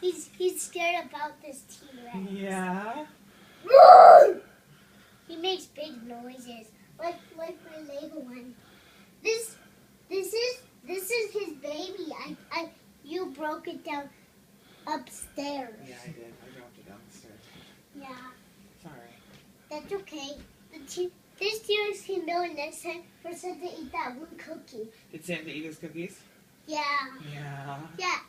He's scared about this T-Rex. Yeah. He makes big noises, like my Lego one. This is his baby. You broke it down upstairs. Yeah, I did. I dropped it downstairs. Yeah. Sorry. That's okay. This T-Rex can know next time for Santa to eat that one cookie. Did Santa eat his cookies? Yeah. Yeah. Yeah.